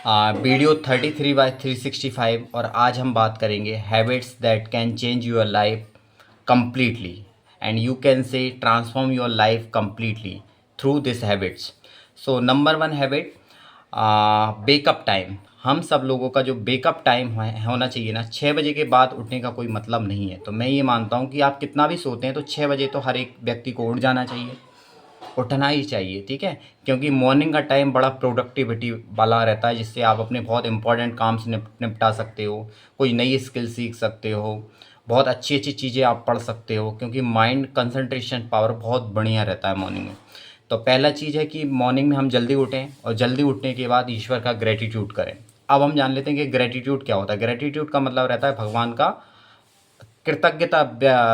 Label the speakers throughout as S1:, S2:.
S1: Video 33/365 और आज हम बात करेंगे habits that can change your life completely and you can say transform your life completely through these habits. So number one habit, wake up time. हम सब लोगों का जो वेकअप टाइम होना चाहिए ना, 6 बजे के बाद उठने का कोई मतलब नहीं है. तो मैं ये मानता हूँ कि आप कितना भी सोते हैं तो 6 बजे तो हर एक व्यक्ति को उठ जाना चाहिए, उठना ही चाहिए. ठीक है, क्योंकि मॉर्निंग का टाइम बड़ा प्रोडक्टिविटी वाला रहता है, जिससे आप अपने बहुत इंपॉर्टेंट काम से निपटा सकते हो, कोई नई स्किल सीख सकते हो, बहुत अच्छी अच्छी चीज़ें आप पढ़ सकते हो, क्योंकि माइंड कंसंट्रेशन पावर बहुत बढ़िया रहता है मॉर्निंग में. तो पहला चीज़ है कि मॉर्निंग में हम जल्दी उठें और जल्दी उठने के बाद ईश्वर का ग्रेटिट्यूड करें. अब हम जान लेते हैं कि ग्रेटिट्यूड क्या होता है. ग्रेटिट्यूड का मतलब रहता है भगवान का कृतज्ञता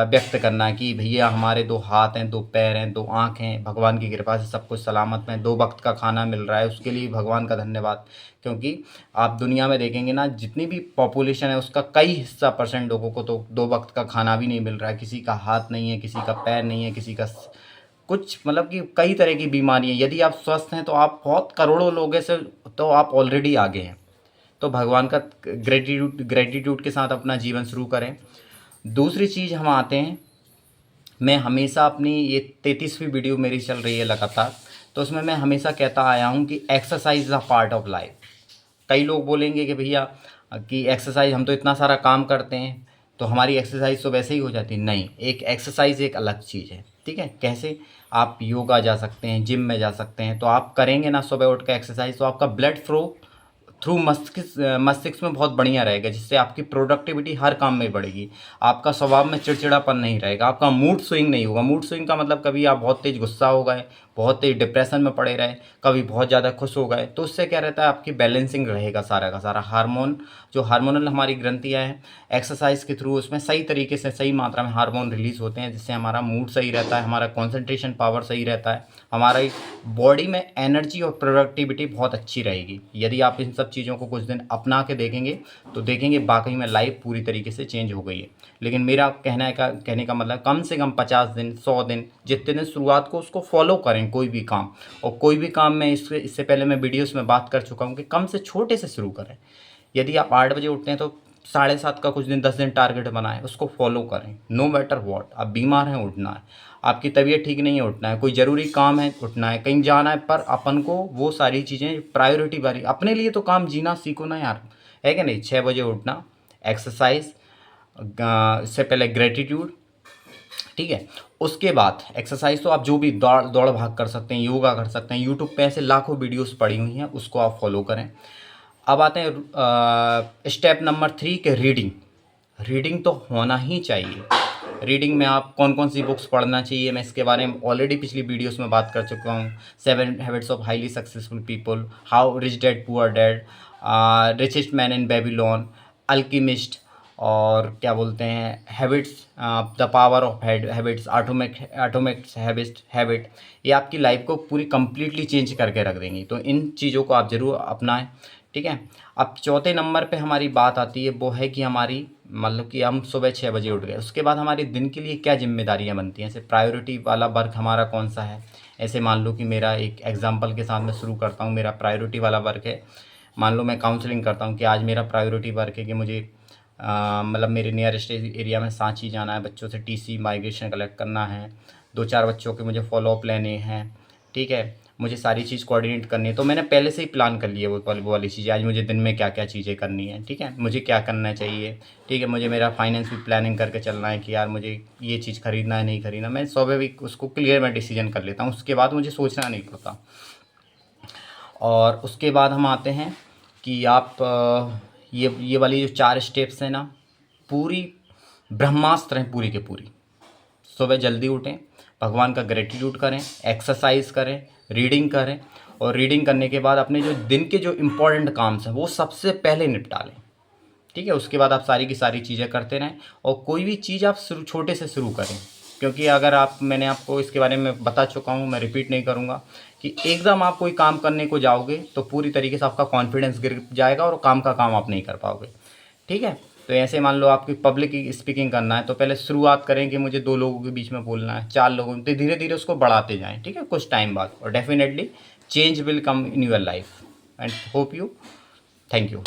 S1: व्यक्त करना कि भैया हमारे 2 हाथ हैं, 2 पैर हैं, 2 आँख हैं, भगवान की कृपा से सब कुछ सलामत में, 2 वक्त का खाना मिल रहा है, उसके लिए भगवान का धन्यवाद. क्योंकि आप दुनिया में देखेंगे ना, जितनी भी पॉपुलेशन है उसका कई हिस्सा परसेंट लोगों को तो 2 वक्त का खाना भी नहीं मिल रहा है. किसी का हाथ नहीं है, किसी का पैर नहीं है, किसी का कुछ मतलब कि कई तरह की बीमारी है. यदि आप स्वस्थ हैं तो आप बहुत करोड़ों लोगों से तो आप ऑलरेडी आगे हैं. तो भगवान का ग्रेटिट्यूड के साथ अपना जीवन शुरू करें. दूसरी चीज़ हम आते हैं, मैं हमेशा अपनी ये 33वीं वीडियो मेरी चल रही है लगातार, तो उसमें मैं हमेशा कहता आया हूँ कि exercise is a part of life. कई लोग बोलेंगे कि भैया कि एक्सरसाइज हम तो इतना सारा काम करते हैं तो हमारी एक्सरसाइज तो वैसे ही हो जाती है. नहीं, एक एक्सरसाइज एक अलग चीज़ है. ठीक है, कैसे? आप योगा जा सकते हैं, जिम में जा सकते हैं. तो आप करेंगे ना सुबह उठ कर एक्सरसाइज, तो आपका ब्लड फ्लो थ्रू मस्तिष्क में बहुत बढ़िया रहेगा, जिससे आपकी प्रोडक्टिविटी हर काम में बढ़ेगी. आपका स्वभाव में चिड़चिड़ापन नहीं रहेगा, आपका मूड स्विंग नहीं होगा. मूड स्विंग का मतलब कभी आप बहुत तेज़ गुस्सा हो गए, बहुत तेज़ डिप्रेशन में पड़े रहे, कभी बहुत ज़्यादा खुश हो गए, तो उससे क्या रहता है, आपकी बैलेंसिंग रहेगा सारा का सारा. हार्मोन, जो हार्मोनल हमारी ग्रंथियाँ हैं, एक्सरसाइज के थ्रू उसमें सही तरीके से सही मात्रा में हार्मोन रिलीज़ होते हैं, जिससे हमारा मूड सही रहता है, हमारा कॉन्सेंट्रेशन पावर सही रहता है, हमारा बॉडी में एनर्जी और प्रोडक्टिविटी बहुत अच्छी रहेगी. यदि आप इन सब चीज़ों को कुछ दिन अपना के देखेंगे तो देखेंगे वाकई में लाइफ पूरी तरीके से चेंज हो गई है. लेकिन मेरा कहने का मतलब कम से कम 50 दिन, 100 दिन, जितने दिन शुरुआत को उसको फॉलो करें कोई भी काम. और कोई भी काम में इससे पहले मैं वीडियोस में बात कर चुका हूँ कि कम से छोटे से शुरू करें. यदि आप 8 बजे उठते हैं तो 7:30 का कुछ दिन 10 दिन टारगेट बनाएं, उसको फॉलो करें. नो मैटर वॉट, आप बीमार हैं उठना है, आपकी तबीयत ठीक नहीं है उठना है, कोई ज़रूरी काम है उठना है, कहीं जाना है, पर अपन को वो सारी चीज़ें प्रायोरिटी वाली, अपने लिए तो काम जीना सीखो ना यार, है कि नहीं. 6 बजे उठना, एक्सरसाइज, इससे पहले ग्रेटिट्यूड. ठीक है, उसके बाद एक्सरसाइज तो आप जो भी दौड़ दौड़ भाग कर सकते हैं, योगा कर सकते हैं. यूट्यूब पे ऐसे लाखों वीडियोस पड़ी हुई हैं, उसको आप फॉलो करें. अब आते हैं स्टेप नंबर 3 के रीडिंग. रीडिंग तो होना ही चाहिए. रीडिंग में आप कौन कौन सी बुक्स पढ़ना चाहिए, मैं इसके बारे में ऑलरेडी पिछली वीडियोस में बात कर चुका हूँ. 7 habits of highly successful people, how rich dad poor dad, richest man in Babylon, alchemist, और क्या बोलते हैं, habits, the power of habits, atomic habit. ये आपकी लाइफ को पूरी कंप्लीटली चेंज करके रख देंगी. तो इन चीज़ों को आप ज़रूर अपनाएं. ठीक है, अब चौथे नंबर पे हमारी बात आती है, वो है कि हमारी मतलब कि हम सुबह 6 बजे उठ गए, उसके बाद हमारी दिन के लिए क्या जिम्मेदारियां बनती हैं. ऐसे प्रायोरिटी वाला वर्क हमारा कौन सा है. ऐसे मान लो कि मेरा एक एग्जांपल के साथ मैं शुरू करता हूँ. मेरा प्रायोरिटी वाला वर्क है, मान लो मैं काउंसलिंग करता हूँ, कि आज मेरा प्रायोरिटी वर्क है कि मुझे मतलब मेरे नियरेस्ट एरिया में सांची जाना है, बच्चों से टीसी माइग्रेशन कलेक्ट करना है, 2-4 बच्चों के मुझे फॉलोअप लेने हैं. ठीक है, मुझे सारी चीज़ कोऑर्डिनेट करनी है. तो मैंने पहले से ही प्लान कर लिया वो वाली चीज़ें, आज मुझे दिन में क्या क्या चीज़ें करनी है. ठीक है, मुझे क्या करना चाहिए. ठीक है, मुझे मेरा फाइनेंस भी प्लानिंग करके चलना है कि यार मुझे ये चीज़ खरीदना है, नहीं खरीदना. मैं स्वाभाविक उसको क्लियर मैं डिसीजन कर लेता हूँ, उसके बाद मुझे सोचना नहीं पड़ता. और उसके बाद हम आते हैं कि आप ये वाली जो 4 स्टेप्स हैं ना, पूरी ब्रह्मास्त्र हैं पूरी के पूरी. सुबह जल्दी उठें, भगवान का ग्रेटिट्यूड करें, एक्सरसाइज करें, रीडिंग करें, और रीडिंग करने के बाद अपने जो दिन के जो इम्पोर्टेंट काम्स हैं वो सबसे पहले निपटा लें. ठीक है, उसके बाद आप सारी की सारी चीज़ें करते रहें. और कोई भी चीज़ आप छोटे से शुरू करें, क्योंकि अगर मैंने आपको इसके बारे में बता चुका हूँ, मैं रिपीट नहीं करूँगा, कि एकदम आप कोई काम करने को जाओगे तो पूरी तरीके से आपका कॉन्फिडेंस गिर जाएगा और काम का काम आप नहीं कर पाओगे. ठीक है, तो ऐसे मान लो आपकी पब्लिक स्पीकिंग करना है, तो पहले शुरुआत करें कि मुझे 2 लोगों के बीच में बोलना है, 4 लोगों, तो धीरे धीरे उसको बढ़ाते जाएं. ठीक है, कुछ टाइम बाद, और definitely change will come in your life. And hope you thank you.